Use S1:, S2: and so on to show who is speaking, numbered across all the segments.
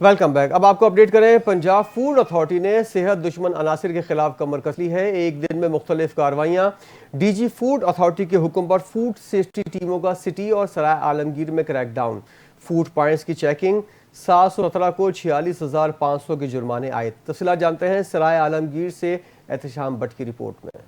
S1: Welcome back. अब आपको update करें, पंजाब फूड अथॉरिटी ने सेहत दुश्मन अनासिर के खिलाफ कमर कस ली है। एक दिन में मुख्तलिफ कार्रवाइयाँ। डीजी फूड अथॉरिटी के हुक्म पर फूड सेफ्टी टीमों का सिटी और सराय आलमगीर में क्रैकडाउन। फूड पॉइंट्स की चेकिंग। 717 को 46,500 के जुर्माने आए। तफसीलात जानते हैं सराय आलमगीर से एहतशाम भट्ट की रिपोर्ट में।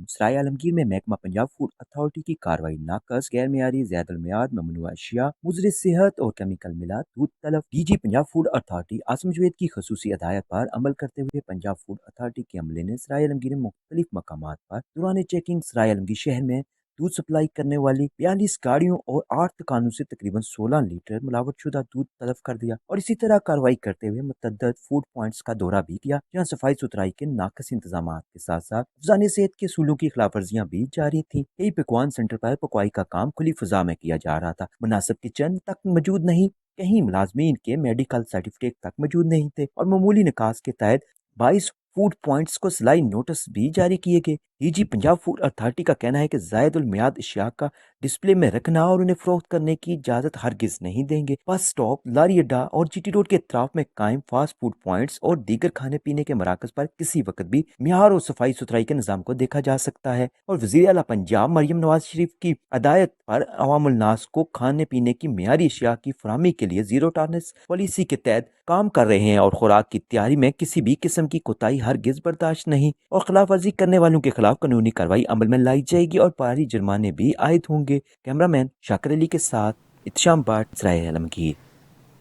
S2: सराय आलमगीर में महकमा पंजाब फूड अथॉरिटी की कार्रवाई नाकस, गैर मियारी, ज़ैदुल मियाद ममनुआ अशिया, मुज़र सेहत और केमिकल मिला दूध तलफ। DG Punjab food authority Asim Javed की खसूसी हिदायत पर अमल करते हुए पंजाब फूड अथॉरिटी के अमले ने सराय आलमगीर में मुख्तलिफ मकामात पर दौरान चेकिंग सराय आलमगीर शहर में दूध सप्लाई करने वाली 42 गाड़ियों और 8 दुकानों से तकरीबन 16 लीटर मिलावट शुदा दूध तलब कर दिया और इसी तरह कार्रवाई करते हुए मुतअद्दिद फूड पॉइंट्स का दौरा भी किया, जहाँ सफाई सुथराई के नाकस इंतजाम के साथ साथ अफजान सेहत के असूलों की खिलाफ वर्जियाँ भी जारी थी। कई पकवान सेंटर पर पकवाई का काम खुली फजा में किया जा रहा था। मुनासिब किचन तक मौजूद नहीं, कहीं मुलाजमीन के मेडिकल सर्टिफिकेट तक मौजूद नहीं थे और मामूली निकास के तहत 22 फूड पॉइंट्स को सिलाई नोटिस भी जारी किए गए। डीजी पंजाब फूड अथॉरिटी का कहना है कि ज़ायदुल मियाद अशिया का डिस्प्ले में रखना और उन्हें फरोख्त करने की इजाजत हरगिज नहीं देंगे। बस स्टॉप, लारी अड्डा और जीटी रोड के अतराफ में कायम फास्ट फूड पॉइंट्स और दीगर खाने पीने के मराकज पर किसी वक्त भी मियार और सफाई सुथराई के निज़ाम को देखा जा सकता है। और वज़ीर आला पंजाब मरियम नवाज शरीफ की हिदायत पर अवामुल नास को खाने पीने की मियारी अशिया की फराहमी के लिए जीरो टॉलरेंस पॉलिसी के तहत काम कर रहे हैं और खुराक की तैयारी में किसी भी किस्म की कोताही हरगिज बर्दाश्त नहीं और खिलाफ वर्जी करने वालों के खिलाफ कानूनी कार्रवाई अमल में लाई जाएगी और भारी जुर्माने भी आयद होंगे। कैमरामैन शाकिर अली के साथ एहतशाम भट्ट, सराय आलमगीर।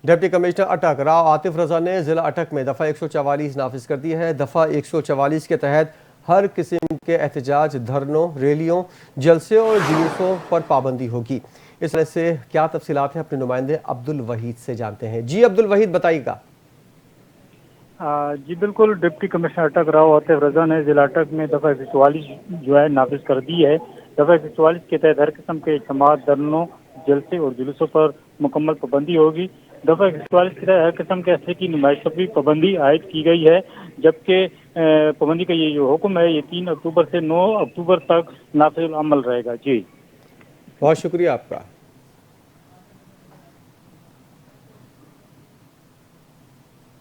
S1: डिप्टी कमिश्नर अटक राव आतिफ रजा ने जिला अटक में दफ़ा 144 नाफिज कर दी है। दफ़ा 144 के तहत हर किस्म के एहतजाज, धरनों, रैलियों, जलसे और जुलूसों पर पाबंदी होगी। इस वजह से क्या तफसीलात हैं अपने नुमाइंदे अब्दुल वहीद से जानते हैं। जी अब्दुल वहीद, बताइएगा।
S3: जी बिल्कुल, डिप्टी कमिश्नर अटक राव आतिफ रजा ने जिला अटक में दफ़ा 144 जो है नाफिज कर दी है। दफ़ा 144 के तहत हर किस्म के इज्तिमात, धरनों, जलसे और जुलूसों पर मुकम्मल पाबंदी होगी। दफ़ा 144 के तहत हर किस्म के ऐसे की नुमाइश पर भी पाबंदी आयद की गई है, जबकि पाबंदी का ये जो हुक्म है ये 3 अक्टूबर से 9 अक्टूबर तक नाफिज अमल रहेगा। जी
S1: बहुत शुक्रिया आपका।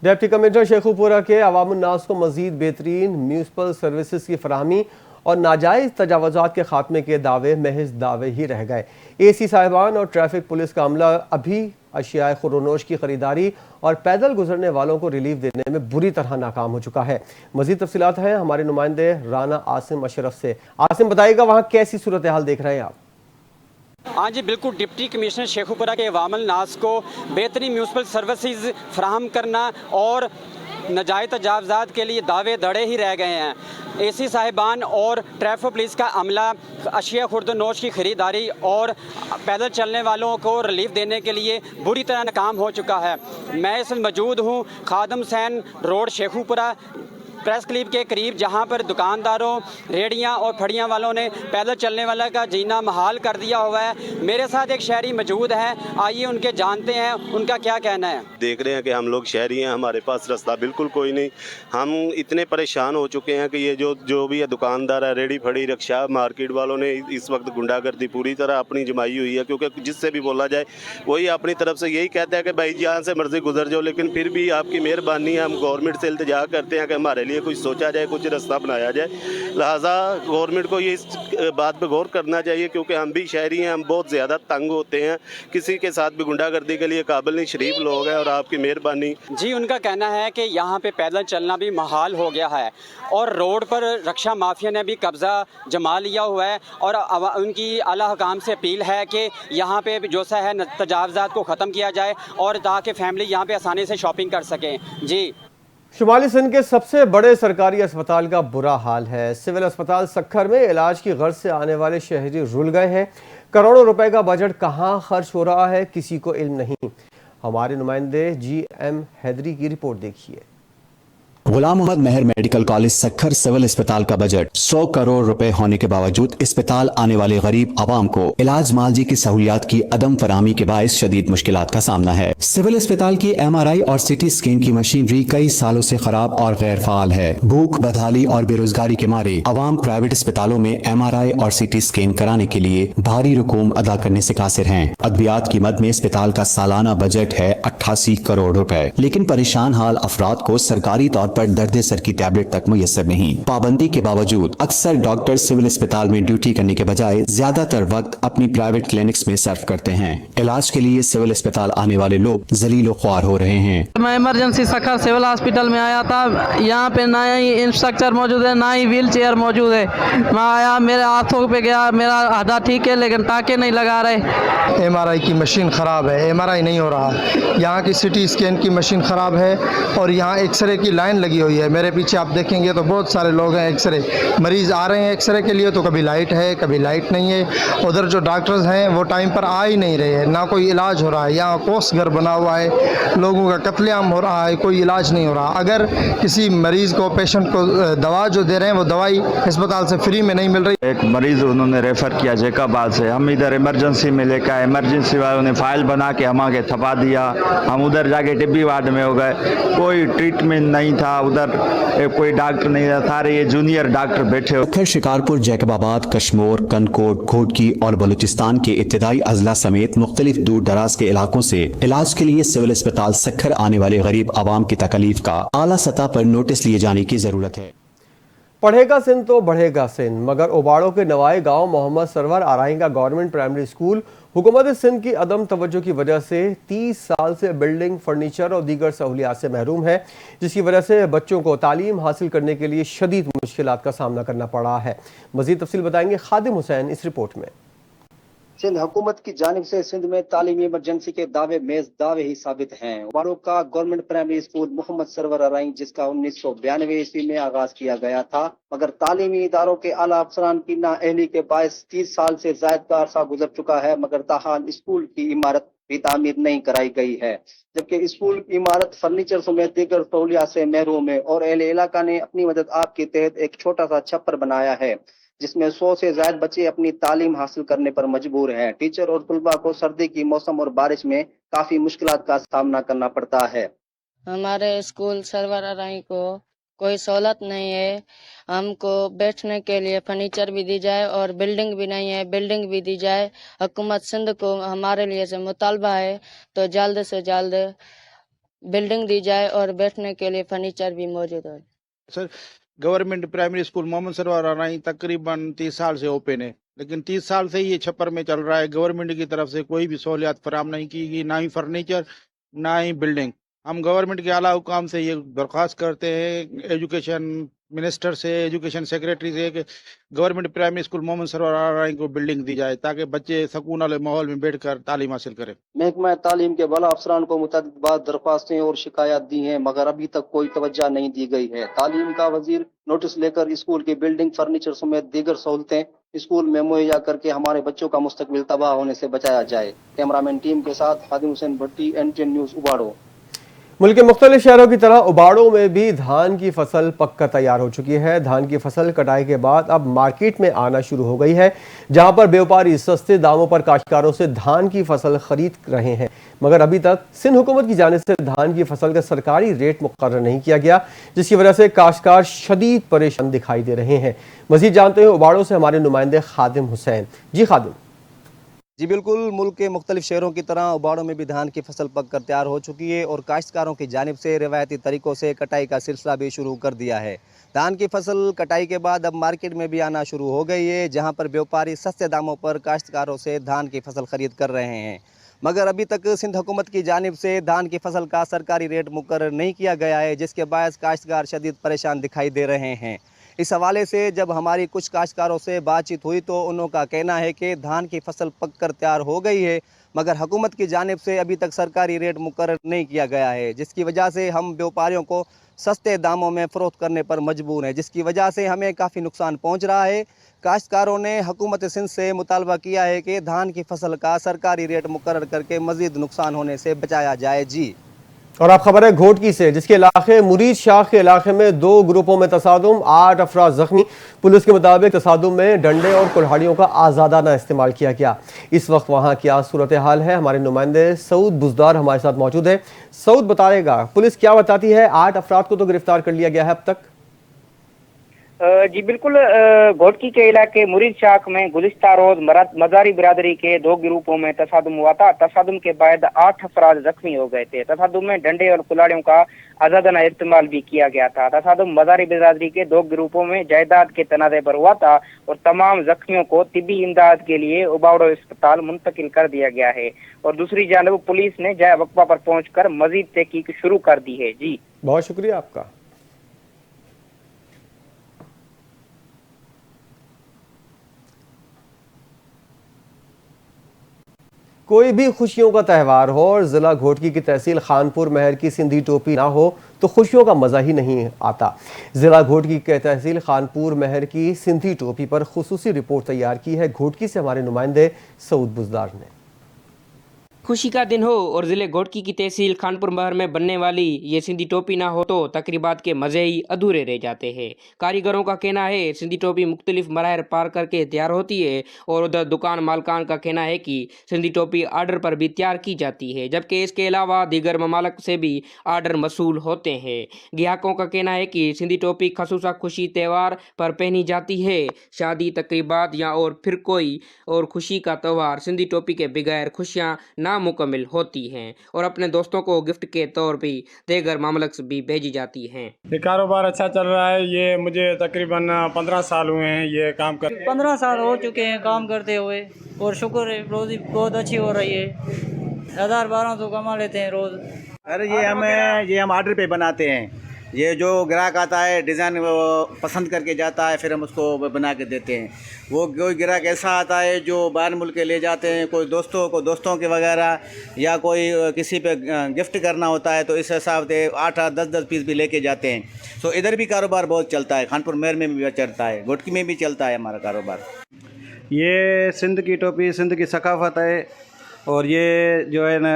S1: डिप्टी कमिश्नर शेखुपुरा के अवामुन नास को मजीद बेहतरीन म्यूनसिपल सर्विसेज की फराहमी और नाजायज़ तजावुज़ात के खात्मे के दावे महज दावे ही रह गए। AC साहिबान और ट्रैफिक पुलिस का अमला अभी अशियाए खुरोनोश की खरीदारी और पैदल गुजरने वालों को रिलीफ देने में बुरी तरह नाकाम हो चुका है। मजीद तफसीलात हैं हमारे नुमाइंदे राना आसिम अशरफ से। आसिम, बताइएगा वहाँ कैसी सूरत हाल देख रहे हैं आप?
S4: हाँ जी बिल्कुल, डिप्टी कमिश्नर शेखुपुरा के अवामुल नास को बेहतरीन म्यूनसिपल सर्विसेज फराहम करना और नाजायज़ तजावुज़ात के लिए दावे दड़े ही रह गए हैं। AC साहिबान और ट्रैफिक पुलिस का अमला अशिया खुर्दनोश की खरीदारी और पैदल चलने वालों को रिलीफ देने के लिए बुरी तरह नाकाम हो चुका है। मैं इस मौजूद हूँ Khadim Hussain road Sheikhupura press club के करीब, जहां पर दुकानदारों, रेडियां और फड़ियां वालों ने पैदल चलने वाला का जीना महाल कर दिया हुआ है। मेरे साथ एक शहरी मौजूद है, आइए उनके जानते हैं उनका क्या कहना है।
S5: देख रहे हैं कि हम लोग शहरी हैं, हमारे पास रास्ता बिल्कुल कोई नहीं। हम इतने परेशान हो चुके हैं कि ये जो भी है दुकानदार है, रेडी फड़ी, रिक्शा, मार्केट वालों ने इस वक्त गुंडागर्दी पूरी तरह अपनी जमाई हुई है, क्योंकि जिससे भी बोला जाए वही अपनी तरफ से यही कहता है कि भाई जहाँ से मर्जी गुजर जाओ, लेकिन फिर भी आपकी मेहरबानी है। हम गवर्नमेंट से इल्तिजा करते हैं कि हमारे लिए कुछ सोचा जाए, कुछ रास्ता बनाया जाए। लिहाजा गवर्नमेंट को ये इस बात पे गौर करना चाहिए, क्योंकि हम भी शहरी हैं, हम बहुत ज़्यादा तंग होते हैं। किसी के साथ भी गुंडागर्दी के लिए काबिल नहीं, शरीफ लोग हैं और आपकी मेहरबानी। जी,
S4: उनका कहना है कि यहाँ पे पैदल चलना भी महाल हो गया है और रोड पर रक्षा माफिया ने भी कब्जा जमा लिया हुआ है और उनकी आला हुकाम से अपील है कि यहाँ पे जो सा है तजावुज़ात को ख़त्म किया जाए और ताकि फैमिली यहाँ पे आसानी से शॉपिंग कर सकें। जी,
S1: शुमाली सिंध के सबसे बड़े सरकारी अस्पताल का बुरा हाल है। सिविल अस्पताल सखर में इलाज की गर्ज से आने वाले शहरी रुल गए हैं। करोड़ों रुपए का बजट कहां खर्च हो रहा है किसी को इल्म नहीं। हमारे नुमाइंदे GM हैदरी की रिपोर्ट देखिए।
S6: गुलाम मोहम्मद मेहर मेडिकल कॉलेज सक्खर सिविल अस्पताल का बजट 100 करोड़ रुपए होने के बावजूद अस्पताल आने वाले गरीब आवाम को इलाज मालजी की सहूलियात की अदम फराहमी के बायस शदीद मुश्किलात का सामना है। सिविल अस्पताल की MRI और CT स्कैन की मशीनरी कई सालों से खराब और गैर फाल है। भूख, बदहाली और बेरोजगारी के मारे आवाम प्राइवेट अस्पतालों में MRI और CT स्कैन कराने के लिए भारी रकूम अदा करने से कासिर हैं। अद्वियात की मद में अस्पताल का सालाना बजट है 88 करोड़ रुपए, लेकिन परेशान हाल अफराद को सरकारी तौर पर दर्द सर की टैबलेट तक मुयसर नहीं। पाबंदी के बावजूद अक्सर डॉक्टर सिविल अस्पताल में ड्यूटी करने के बजाय ज्यादातर वक्त अपनी प्राइवेट क्लिनिक्स में सर्व करते हैं। इलाज के लिए सिविल अस्पताल आने वाले लोग जलीलो ख्वार हो रहे हैं।
S7: मैं इमरजेंसी सक्खर सिविल हॉस्पिटल में आया था। यहाँ पे ना ही इंस्ट्रक्चर मौजूद है, ना ही व्हील चेयर मौजूद है। मैं आया, मेरे हाथों पे गया, मेरा आधा ठीक है लेकिन टाँके नहीं लगा रहे।
S8: MRI की मशीन ख़राब है, MRI नहीं हो रहा। यहाँ की CT स्कैन की मशीन ख़राब है और यहाँ एक्सरे की लाइन लगी हुई है। मेरे पीछे आप देखेंगे तो बहुत सारे लोग हैं। एक्सरे मरीज़ आ रहे हैं एक्सरे के लिए तो कभी लाइट है कभी लाइट नहीं है। उधर जो डॉक्टर्स हैं वो टाइम पर आ ही नहीं रहे हैं, ना कोई इलाज हो रहा है। यहाँ कोस घर बना हुआ है, लोगों का कत्लेआम हो रहा है, कोई इलाज नहीं हो रहा। अगर किसी मरीज़ को, पेशेंट को दवा जो दे रहे हैं वो दवाई अस्पताल से फ्री में नहीं मिल रही।
S9: एक मरीज़ उन्होंने रेफ़र किया जैकाबाद से, हम इधर इमरजेंसी में लेकर आए। इमरजेंसी वालों ने फाइल बना के हम आगे थपा दिया। हम उधर जाके टिब्बी वार्ड में हो गए, कोई ट्रीटमेंट नहीं था, उधर कोई डॉक्टर नहीं था, सारे ये जूनियर डॉक्टर बैठे हो।
S6: सक्खर, शिकारपुर, जैकबाबाद, कश्मोर, कनकोट, घोटकी और बलूचिस्तान के इब्तदाई अजला समेत मुख्तलिफ दूर दराज के इलाकों से इलाज के लिए सिविल अस्पताल सक्खर आने वाले गरीब आवाम की तकलीफ का आला सतह पर नोटिस लिए जाने की जरूरत है।
S1: पढ़ेगा सिंध तो बढ़ेगा सिंध, मगर उबाड़ों के नवाए गांव मोहम्मद सरवर आराई का गवर्नमेंट प्राइमरी स्कूल हुकूमत सिंध की अदम तवज्जो की वजह से 30 साल से बिल्डिंग, फर्नीचर और दीगर सहूलियात से महरूम है, जिसकी वजह से बच्चों को तालीम हासिल करने के लिए शदीद मुश्किलात का सामना करना पड़ा है। मजीद तफसील बताएंगे खादिम हुसैन इस रिपोर्ट में।
S10: सिंध हुकूमत की जानिब से सिंध में तालीमी इमरजेंसी के दावे मेज दावे ही साबित हैं। उबाड़ों का government primary school Mohammad Sarwar Arain, जिसका 1992 ईस्वी में आगाज किया गया था, मगर तालीमी इदारों के आला अफसरान की नाअहली के बायस 30 साल से जायद का अरसा गुजर चुका है, मगर ताहाल स्कूल की इमारत भी तामीर नहीं कराई गई है। जबकि स्कूल की इमारत फर्नीचर समेत दीगर सहूलियात से महरूम है और अहले इलाका ने अपनी मदद आप के तहत एक छोटा सा छप्पर बनाया है, जिसमें 100 से ज्यादा बच्चे अपनी तालीम हासिल करने पर मजबूर हैं। टीचर और तुलबा को सर्दी की मौसम और बारिश में काफी मुश्किलात का सामना करना पड़ता है।
S11: हमारे स्कूल सरवर आराई को कोई सहूलत नहीं है। हमको बैठने के लिए फर्नीचर भी दी जाए और बिल्डिंग भी नहीं है, बिल्डिंग भी दी जाए। हुकूमत सिंध को हमारे लिए से मुतालबा है तो जल्द से जल्द बिल्डिंग दी जाए और बैठने के लिए फर्नीचर भी मौजूद हो।
S12: Sir, government primary school Mohammad Sarwar Arain तकरीबन 30 साल से ओपन है, लेकिन 30 साल से ये छप्पर में चल रहा है। गवर्नमेंट की तरफ से कोई भी सहूलियात फराम नहीं की गई, ना ही फर्नीचर ना ही बिल्डिंग। हम गवर्नमेंट के आला हुकाम से ये दरख्वास्त करते हैं, एजुकेशन मिनिस्टर से, एजुकेशन सेक्रेटरी से, कि government primary school Mohammad Sarwar Arain को बिल्डिंग दी जाए ताकि बच्चे सुकून वाले माहौल में बैठकर तालीम हासिल करें।
S10: महकमा तालीम के बाला अफसरान को मुतअद्दिद बार दरख्वास्तें और शिकायत दी हैं, मगर अभी तक कोई तवज्जो नहीं दी गई है। तालीम का वजीर नोटिस लेकर स्कूल की बिल्डिंग, फर्नीचर समेत दीगर सहूलतें स्कूल में मुहैया करके हमारे बच्चों का मुस्तकबिल तबाह होने से बचाया जाए। कैमरामैन टीम के साथ खादिम हुसैन भट्टी, NTN न्यूज़, उबाड़ो।
S1: मुल्क के मुख्तलिफ शहरों की तरह उबाड़ों में भी धान की फसल पककर तैयार हो चुकी है। धान की फसल कटाई के बाद अब मार्केट में आना शुरू हो गई है, जहां पर व्यापारी सस्ते दामों पर काश्तकारों से धान की फसल खरीद रहे हैं, मगर अभी तक सिंध हुकूमत की जानिब से धान की फसल का सरकारी रेट मुकर्रर नहीं किया गया, जिसकी वजह से काश्तकार शदीद परेशान दिखाई दे रहे हैं। मजीद जानते हैं उबाड़ों से हमारे नुमाइंदे खादिम हुसैन। जी खादिम।
S13: जी बिल्कुल, मुल्क के मुख्तलिफ शहरों की तरह उबाड़ों में भी धान की फसल पक कर तैयार हो चुकी है और काश्तकारों की जानिब से रिवायती तरीक़ों से कटाई का सिलसिला भी शुरू कर दिया है। धान की फसल कटाई के बाद अब मार्केट में भी आना शुरू हो गई है, जहां पर व्यापारी सस्ते दामों पर काश्तकारों से धान की फसल खरीद कर रहे हैं, मगर अभी तक सिंध हुकूमत की जानिब से धान की फसल का सरकारी रेट मुकर्रर नहीं किया गया है, जिसके बायस काश्तकार शदीद परेशान दिखाई दे रहे हैं। इस हवाले से जब हमारी कुछ काश्तकारों से बातचीत हुई तो उनका कहना है कि धान की फसल पक कर तैयार हो गई है, मगर हुकूमत की जानिब से अभी तक सरकारी रेट मुकर्रर नहीं किया गया है, जिसकी वजह से हम व्यापारियों को सस्ते दामों में फ़रोख्त करने पर मजबूर हैं, जिसकी वजह से हमें काफ़ी नुकसान पहुंच रहा है। काश्तकारों ने हुकूमत सिंध से मुतालबा किया है कि धान की फसल का सरकारी रेट मुकर्रर करके मज़ीद नुकसान होने से बचाया जाए। जी
S1: और आप खबर है घोटकी से, जिसके इलाके मुरीद शाह के इलाके में 2 ग्रुपों में तसादुम, 8 अफराद जख्मी। पुलिस के मुताबिक तसादुम में डंडे और कुल्हाड़ियों का आज़ादाना इस्तेमाल किया गया। इस वक्त वहाँ क्या सूरत हाल है, हमारे नुमाइंदे सऊद बुजदार हमारे साथ मौजूद है। सऊद बताएगा पुलिस क्या बताती है। 8 अफराद को तो गिरफ्तार कर लिया गया है अब तक।
S14: जी बिल्कुल, घोटकी के इलाके मुरीद शाख में गुज़िश्ता रोज मज़ारी बिरादरी के 2 ग्रुपों में तसादुम हुआ था। तसादुम के बाद 8 अफराद जख्मी हो गए थे। तसादुम में डंडे और कुल्हाड़ियों का आज़ादाना इस्तेमाल भी किया गया था। तसादुम मज़ारी बिरादरी के 2 ग्रुपों में जायदाद के तनाज़े पर हुआ था और तमाम जख्मियों को तिब्बी इमदाद के लिए उबावड़ो अस्पताल मुंतकिल कर दिया गया है। और दूसरी जानब पुलिस ने जाए वक्फा पर पहुंचकर मजीद तहकीक शुरू कर दी है। जी
S1: बहुत शुक्रिया आपका। कोई भी खुशियों का त्यौहार हो और ज़िला घोटकी की तहसील खानपुर महर की सिंधी टोपी ना हो तो खुशियों का मज़ा ही नहीं आता। ज़िला घोटकी के तहसील खानपुर महर की सिंधी टोपी पर खुसूसी रिपोर्ट तैयार की है घोटकी से हमारे नुमाइंदे सऊद बुजदार ने।
S15: खुशी का दिन हो और ज़िले घोटकी की तहसील खानपुर महर में बनने वाली ये सिंधी टोपी ना हो तो तकरीबात के मज़े ही अधूरे रह जाते हैं। कारीगरों का कहना है सिंधी टोपी मुख्तलिफ मराहल पार करके तैयार होती है और उधर दुकान मालकान का कहना है कि सिंधी टोपी आर्डर पर भी तैयार की जाती है, जबकि इसके अलावा दीगर ममालिक से भी आर्डर मसूल होते हैं। ग्राहकों का कहना है कि सिंधी टोपी खसूसा खुशी त्यौहार पर पहनी जाती है। शादी तकरीबात या और फिर कोई और खुशी का त्यौहार सिंधी टोपी के बगैर खुशियाँ ना मुकम्मल होती हैं और अपने दोस्तों को गिफ्ट के तौर पे देगर मामलक भी भेजी जाती हैं।
S16: ये कारोबार अच्छा चल रहा है। ये मुझे तकरीबन 15 साल हुए हैं ये काम कर
S17: 15 साल हो चुके हैं काम करते हुए और शुक्र है रोज़ी बहुत अच्छी हो रही है। 1000-1200 कमा लेते हैं रोज़।
S18: अरे ये हम आर्डर पे बनाते हैं। ये जो ग्राहक आता है डिज़ाइन वो पसंद करके जाता है, फिर हम उसको बना के देते हैं। वो कोई ग्राहक ऐसा आता है जो बाहर मुल्क के ले जाते हैं, कोई दोस्तों के वगैरह, या कोई किसी पे गिफ्ट करना होता है तो इस हिसाब से 8-8 10-10 पीस भी लेके जाते हैं। तो इधर भी कारोबार बहुत चलता है, खानपुर महर में भी चलता है, घोटकी में भी चलता है हमारा कारोबार।
S19: ये सिंध की टोपी सिंध की सकाफत है और ये जो है ना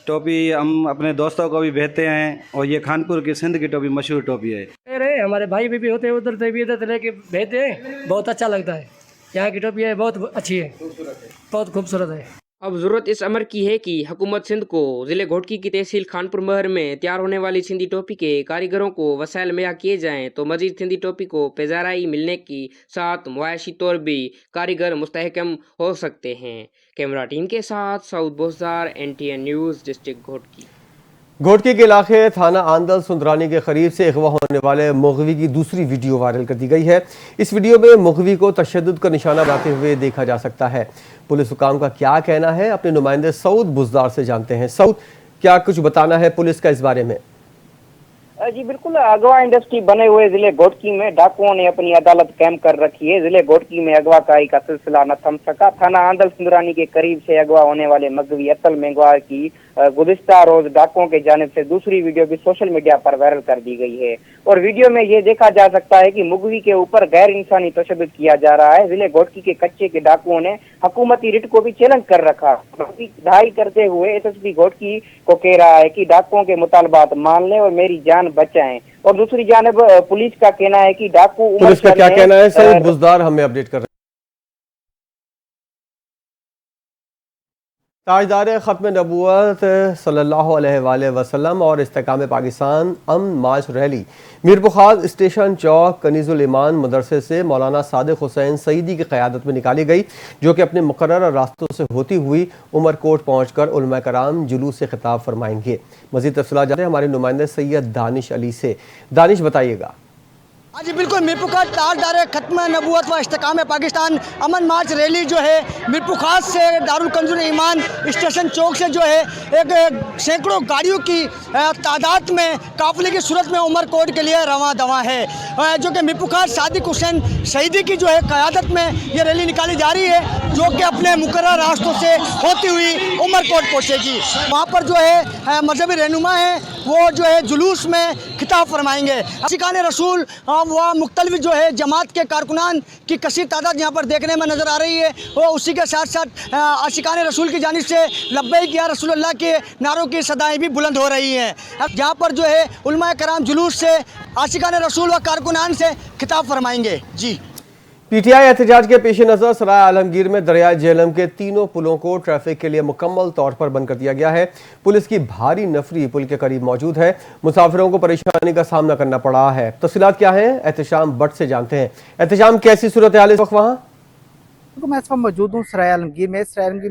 S19: टोपी हम अपने दोस्तों को भी भेजते हैं और ये खानपुर की सिंध की टोपी मशहूर टोपी है।
S17: अरे हमारे भाई भी होते हैं उधर से भी इधर लेके भेजते हैं, बहुत अच्छा लगता है। यहाँ की टोपी है बहुत अच्छी है, बहुत खूबसूरत है।
S15: अब ज़रूरत इस अमर की है कि हुकूमत सिंध को ज़िले घोटकी की तहसील खानपुर महर में तैयार होने वाली सिंधी टोपी के कारीगरों को वसाइल मुहैया किए जाएँ तो मज़ीद सिंधी टोपी को पेजाराई मिलने की साथ मुआशी तौर भी कारीगर मुस्तहकम हो सकते हैं। कैमरा टीम के साथ Saud Buzdar, NTN news, district Ghotki.
S1: Ghotki के इलाके थाना आंदल सुंदरानी के करीब से अगवा होने वाले मुग़वी की दूसरी वीडियो वायरल कर दी गई है। इस वीडियो में मुग़वी को तशद्दुद का निशाना बनाते हुए देखा जा सकता है। पुलिस हुकाम का क्या कहना है, अपने नुमाइंदे सऊद बुज़दार से जानते हैं। सऊद, क्या कुछ बताना है पुलिस का इस बारे में?
S14: जी बिल्कुल, अगवा इंडस्ट्री बने हुए जिले घोटकी में डाकुओं ने अपनी अदालत कायम कर रखी है। जिले घोटकी में अगवाकारी का सिलसिला न थम सका। थाना आंदल सुंदरानी के करीब से अगवा होने वाले मगवी अतल मेंगवार की गुज़िश्ता रोज डाकुओं के जानिब से दूसरी वीडियो भी सोशल मीडिया पर वायरल कर दी गई है और वीडियो में ये देखा जा सकता है कि मुगवी के ऊपर गैर इंसानी तशद्दुद किया जा रहा है। जिले घोटकी के कच्चे के डाकुओं ने हुकूमती रिट को भी चैलेंज कर रखा। दहाई करते हुए SSP घोटकी को कह रहा है कि डाकुओं के मुतालबात मान लें और मेरी जान बचाएं। और दूसरी जानब पुलिस का कहना है कि डाकू
S1: पुलिस का क्या कहना है, सऊद बुज़दार हमें अपडेट कर रहे हैं। ताजदार ख़त्म नबूवत सल्लल्लाहु अलैहि वसल्लम और इस्तेकाम पाकिस्तान अमन मार्च रैली मीरपुखार स्टेशन चौक कनीजुल ईमान मदरसे से मौलाना सादिक हुसैन सईदी की क़यादत में निकाली गई, जो कि अपने मुकर्रर रास्तों से होती हुई उमरकोट पहुँचकर उलमा कराम जुलूस से खिताब फरमाएंगे। मज़ीद तफ़सीलात जानते हैं हमारे नुमाइंदे सैयद दानिश अली से। दानिश, बताइएगा।
S20: हाँ जी बिल्कुल, मीरपुखार ताजदार खत्म नबूवत व इस्तेकाम पाकिस्तान अमन मार्च रैली जो है मीरपुखार से दारुल कंजुल ईमान स्टेशन चौक से जो है एक सैकड़ों गाड़ियों की तादाद में काफिले की सूरत में उमरकोट के लिए रवां दवा है, जो कि मीरपुखार सादिक हुसैन सईदी की जो है क़यादत में ये रैली निकाली जा रही है, जो कि अपने मुकर्रर रास्तों से होती हुई उमरकोट पहुँचेगी। वहाँ पर जो है मजहबी रहनुमा हैं वो जो है जुलूस में खिताब फरमाएंगे। शिकान रसूल वहाँ मुख्तलिफ जो है जमात के कारकुनान की कसीर तादाद यहाँ पर देखने में नज़र आ रही है। और उसी के साथ साथ आशिकान रसूल की जानिब से लब्बैक या रसूलुल्लाह के नारों की सदाएँ भी बुलंद हो रही हैं। अब यहाँ पर जो है उलमा कराम जुलूस से आशिकान रसूल व कारकुनान से खिताब फरमाएंगे। जी।
S1: पीटीआई एहतजाज के पेश नज़र सराय आलमगीर में दरियाए झेलम के तीनों पुलों को ट्रैफिक के लिए मुकम्मल तौर पर बंद कर दिया गया है। पुलिस की भारी नफरी पुल के करीब मौजूद है। मुसाफिरों को परेशानी का सामना करना पड़ा है। तफसीलात क्या है, एहतशाम बट से जानते हैं। एहतशाम, कैसी सूरत हाल इस वक्त वहाँ?
S21: मैं इस वक्त मौजूद हूँ सराय आलमगीर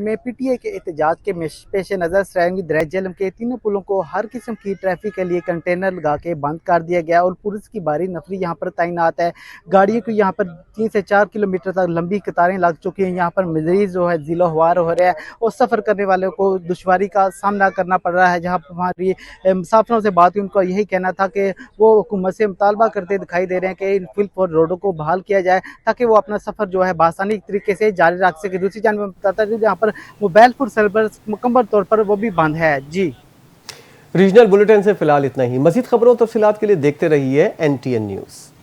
S21: में पीटीआई के एहतजाज के पेश नज़र सराय आलमगीर दरियाए झेलम के तीनों पुलों को हर किस्म की ट्रैफिक के लिए कंटेनर लगा के बंद कर दिया गया और पुलिस की भारी नफरी यहाँ पर तैनात है। गाड़ियों की यहाँ पर 3 से 4 किलोमीटर तक लंबी कतारें लग चुकी हैं। यहाँ पर मरीज जो है जिलो हवार हो रहा है और सफ़र करने वालों को दुश्वारी का सामना करना पड़ रहा है। जहाँ पर हमारी मुसाफिरों से बात हुई, उनका यही कहना था कि वो हुकूमत से मुतालबा करते दिखाई दे रहे हैं कि इन फिल रोडों को बहाल किया जाए ताकि वो अपना सफ़र जो है बआसानी तरीके से जारी रख सके। दूसरी जानब में बताता है यहाँ पर मोबाइल फोन सर्विस मुकम्मल तौर पर वो भी बंद है। जी।
S1: रीजनल बुलेटिन से फिलहाल इतना ही। मज़ीद खबरों और तफसीलात के लिए देखते रहिए NTN न्यूज़।